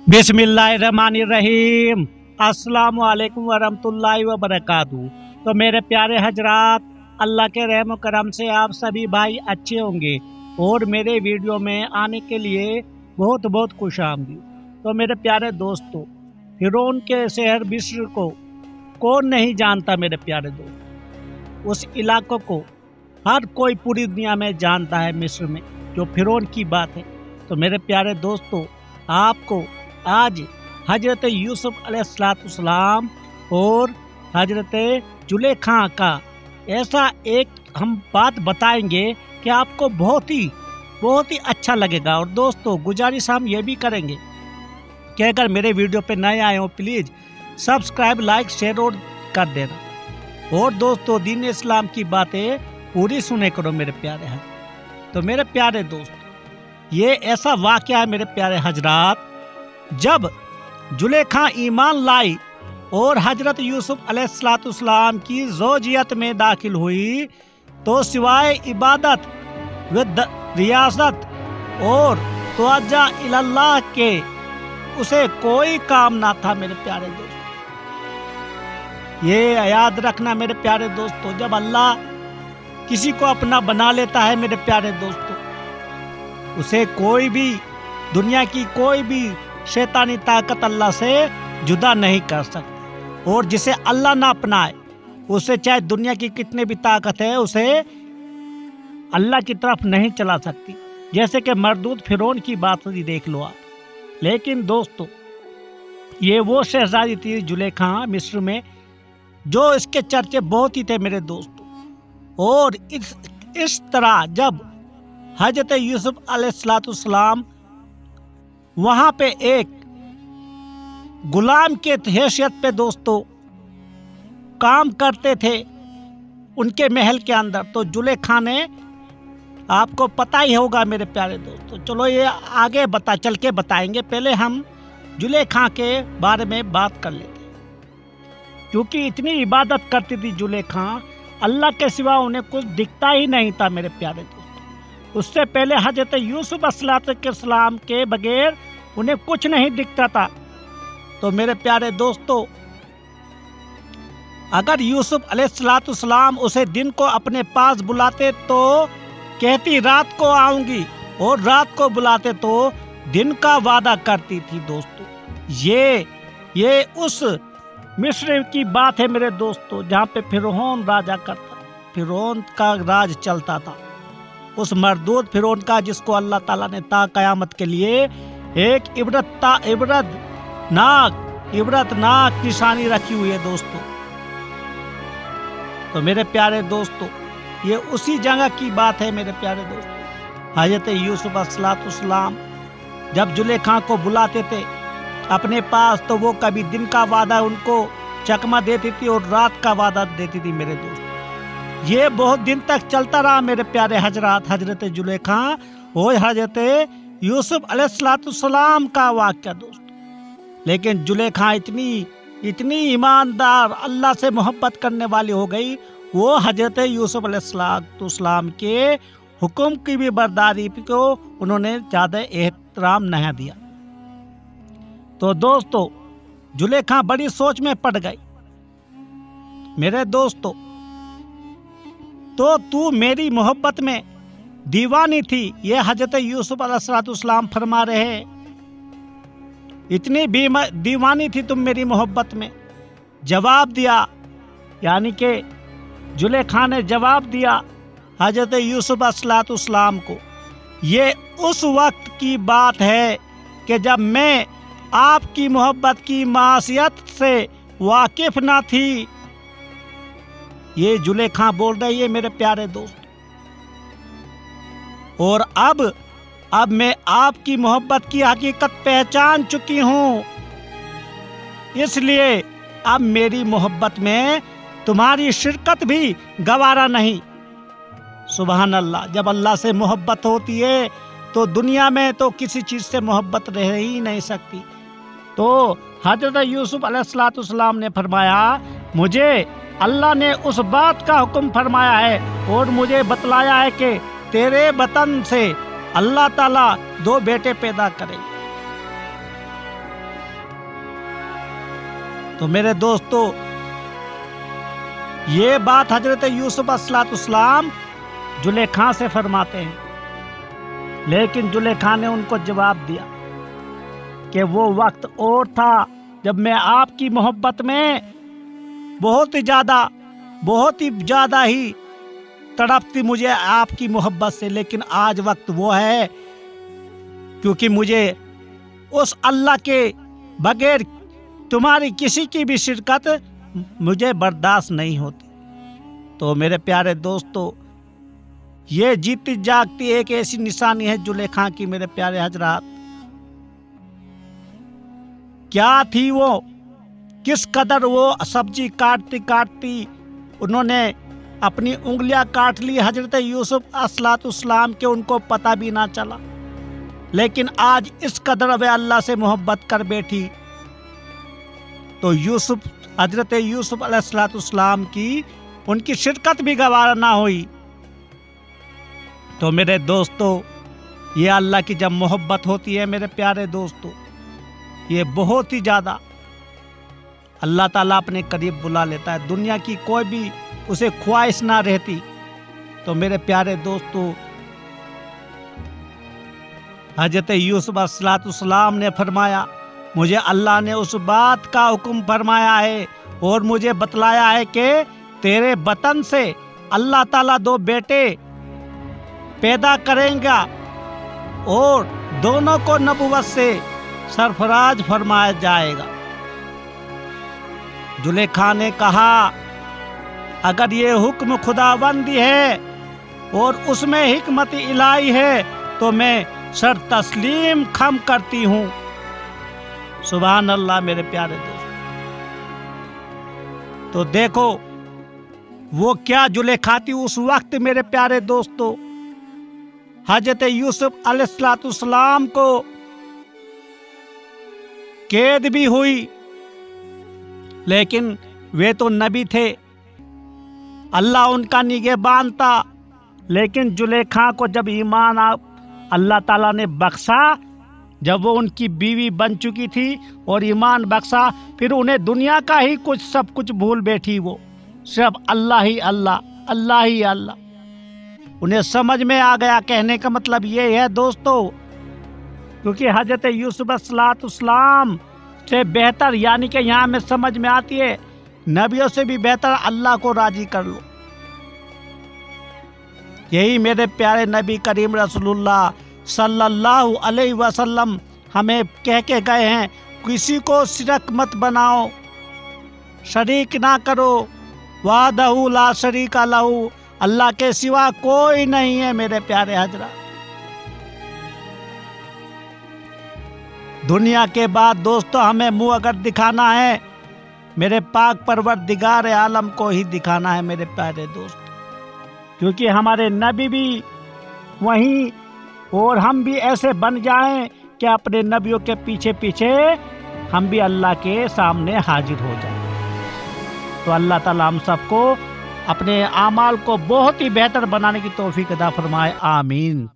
बिस्मिल्लाहिर्रहमानिर्रहीम। अस्सलाम वालेकुम वरहमतुल्लाहि वबरकातुहू। तो मेरे प्यारे हजरात, अल्लाह के रहम करम से आप सभी भाई अच्छे होंगे और मेरे वीडियो में आने के लिए बहुत बहुत खुशामदीद। तो मेरे प्यारे दोस्तों, फिरौन के शहर मिस्र को कौन नहीं जानता मेरे प्यारे दोस्त। उस इलाकों को हर कोई पूरी दुनिया में जानता है, मिस्र में जो फिरौन की बात है। तो मेरे प्यारे दोस्तों, आपको आज हजरत यूसुफ अलैहिस्सलाम और हजरत जुलेखा का ऐसा एक हम बात बताएंगे कि आपको बहुत ही अच्छा लगेगा। और दोस्तों, गुजारिश हम ये भी करेंगे कि अगर मेरे वीडियो पे नए आए हो, प्लीज़ सब्सक्राइब, लाइक, शेयर और कर देना। और दोस्तों, दीन इस्लाम की बातें पूरी सुने करो मेरे प्यारे हैं। तो मेरे प्यारे दोस्तों, ये ऐसा वाक़या है मेरे प्यारे हजरात, जब जुलेखा ईमान लाई और हजरत यूसुफ अलैहिस्सलाम की ज़ौजियत में दाखिल हुई, तो सिवाय इबादत व रियासत और तवज्जो इल्लाह के उसे कोई काम ना था मेरे प्यारे दोस्तों। ये याद रखना मेरे प्यारे दोस्तों, जब अल्लाह किसी को अपना बना लेता है मेरे प्यारे दोस्तों, उसे कोई भी दुनिया की कोई भी शैतानी ताकत अल्लाह से जुदा नहीं कर सकती। और जिसे अल्लाह ना अपनाए, उसे चाहे दुनिया की कितनी भी ताकत है, उसे अल्लाह की तरफ नहीं चला सकती। जैसे कि मरदूद फिरौन की बात ही देख लो आप। लेकिन दोस्तों, ये वो शहजादी थी जुलेखा मिस्र में, जो इसके चर्चे बहुत ही थे मेरे दोस्तों। और इस तरह जब हजरत यूसुफ अलैहिस्सलाम वहाँ पे एक गुलाम के हैसियत पे दोस्तों काम करते थे उनके महल के अंदर, तो जुलेखा ने, आपको पता ही होगा मेरे प्यारे दोस्तों, चलो ये आगे चल के बताएंगे, पहले हम जुलेखा के बारे में बात कर लेते हैं। क्योंकि इतनी इबादत करती थी जुलेखा, अल्लाह के सिवा उन्हें कुछ दिखता ही नहीं था मेरे प्यारे दोस्तों। उससे पहले हजरत यूसुफ अलैहिस्सलाम के बगैर उन्हें कुछ नहीं दिखता था। तो मेरे प्यारे दोस्तों, अगर यूसुफ अलैहिस्सलाम उसे दिन को अपने पास बुलाते तो कहती रात को आऊंगी, और रात को बुलाते तो दिन का वादा करती थी दोस्तों। ये उस मिस्र की बात है मेरे दोस्तों, जहाँ पे फिरौन राजा करता, फिरौन का राज चलता था, उस मरदूद फिरौन का, जिसको अल्लाह ताला ने ता कयामत के लिए एक इबरतनाक निशानी रखी हुई है दोस्तों। तो मेरे प्यारे दोस्तों, ये उसी जगह की बात है मेरे प्यारे दोस्तों। हजरत यूसुफ अलैहिस्सलाम जब जुलेखा को बुलाते थे अपने पास, तो वो कभी दिन का वादा उनको चकमा देती थी और रात का वादा देती थी मेरे दोस्त। ये बहुत दिन तक चलता रहा मेरे प्यारे हजरात, हजरत जुलेखा और हजरत यूसुफ अलैहिस्सलाम का वाक़या दोस्तों। लेकिन जुलेखा इतनी ईमानदार, अल्लाह से मोहब्बत करने वाली हो गई, वो हजरत यूसुफ अलैहिस्सलाम के हुक्म की भी बर्दारी को उन्होंने ज़्यादा एहतराम नहीं दिया। तो दोस्तों, जुलेखा बड़ी सोच में पड़ गई मेरे दोस्तों। तो तू मेरी मोहब्बत में दीवानी थी, ये हजरत यूसुफ अलैहिस्सलाम फरमा रहे हैं। इतनी दीवानी थी तुम मेरी मोहब्बत में। जवाब दिया, यानी कि जुलेखा ने जवाब दिया हजरत यूसुफ अलैहिस्सलाम को। ये उस वक्त की बात है कि जब मैं आपकी मोहब्बत की मासियत से वाकिफ ना थी। ये जुलेखा बोल रही है मेरे प्यारे दोस्त। और अब मैं आपकी मोहब्बत की हकीकत पहचान चुकी हूँ, इसलिए अब मेरी मोहब्बत में तुम्हारी शिरकत भी गवारा नहीं। सुभान अल्लाह, जब अल्लाह से मोहब्बत होती है तो दुनिया में तो किसी चीज़ से मोहब्बत रह ही नहीं सकती। तो हजरत यूसुफ अलैहिस्सलाम ने फरमाया, मुझे अल्लाह ने उस बात का हुक्म फरमाया है और मुझे बतलाया है कि तेरे वतन से अल्लाह ताला 2 बेटे पैदा करेंगे। تو میرے دوستو یہ بات حضرت یوسف علیہ السلام زلیخا سے فرماتے ہیں، لیکن زلیخا نے ان کو جواب دیا کہ وہ وقت اور تھا جب میں آپ کی محبت میں بہت ہی زیادہ ہی تڑپتی مجھے آپ کی محبت سے، لیکن آج وقت وہ ہے کیونکہ مجھے اس اللہ کے بغیر تمہاری کسی کی بھی شرکت مجھے برداشت نہیں ہوتی۔ تو میرے پیارے دوستو یہ جیتی جاگتی ایک ایسی نشانی ہے زلیخا کی۔ میرے پیارے حضرات کیا تھی وہ، کس قدر وہ سبزی کاٹتی انہوں نے اپنی انگلیاں کاٹ لی حضرت یوسف علیہ السلام کے، ان کو پتہ بھی نہ چلا، لیکن آج اس قدر وہ اللہ سے محبت کر بیٹھی تو حضرت یوسف علیہ السلام کی ان کی شرکت بھی گوارا نہ ہوئی۔ تو میرے دوستو یہ اللہ کی جب محبت ہوتی ہے میرے پیارے دوستو، یہ بہت ہی زیادہ اللہ تعالیٰ اپنے قریب بلا لیتا ہے، دنیا کی کوئی بھی اسے خواہش نہ رہتی۔ تو میرے پیارے دوستو حضرت یوسف علیہ السلام نے فرمایا مجھے اللہ نے اس بات کا حکم فرمایا ہے اور مجھے بتلایا ہے کہ تیرے بطن سے اللہ تعالیٰ 2 بیٹے پیدا کریں گا اور دونوں کو نبوت سے سرفراز فرمایا جائے گا۔ زلیخا نے کہا اگر یہ حکم خداوندی ہے اور اس میں حکمت الہی ہے تو میں سر تسلیم خم کرتی ہوں۔ سبحان اللہ میرے پیارے دوست۔ تو دیکھو وہ کیا زلیخا تھی اس وقت میرے پیارے دوستو، حضرت یوسف علیہ السلام کو قید بھی ہوئی، لیکن وہ تو نبی تھے، اللہ ان کا نگہبان تھا، لیکن زلیخا کو جب ایمان اللہ تعالیٰ نے بخشا، جب وہ ان کی بیوی بن چکی تھی اور ایمان بخشا، پھر انہیں دنیا کا ہی سب کچھ بھول بیٹھی، وہ صرف اللہ ہی اللہ۔ انہیں سمجھ میں آ گیا، کہنے کا مطلب یہ ہے دوستو، کیونکہ حضرت یوسف علیہ السلام سے بہتر، یعنی کہ یہاں میں سمجھ میں آتی ہے نبیوں سے بھی بہتر اللہ کو راضی کر لو۔ یہی میرے پیارے نبی کریم رسول اللہ صلی اللہ علیہ وسلم ہمیں کہہ کے گئے ہیں، کسی کو شریک مت بناؤ، شریک نہ کرو، وحدہ لا شریک لہ، اللہ کے سوا کوئی نہیں ہے۔ میرے پیارے حضرات دنیا کے بعد دوستو ہمیں منہ اگر دکھانا ہے میرے پاک پروردگار عالم کو ہی دکھانا ہے میرے پیارے دوست، کیونکہ ہمارے نبی بھی وہیں، اور ہم بھی ایسے بن جائیں کہ اپنے نبیوں کے پیچھے پیچھے ہم بھی اللہ کے سامنے حاضر ہو جائیں۔ تو اللہ تعالیٰ ہم سب کو اپنے اعمال کو بہت ہی بہتر بنانے کی توفیق عطا فرمائے، آمین۔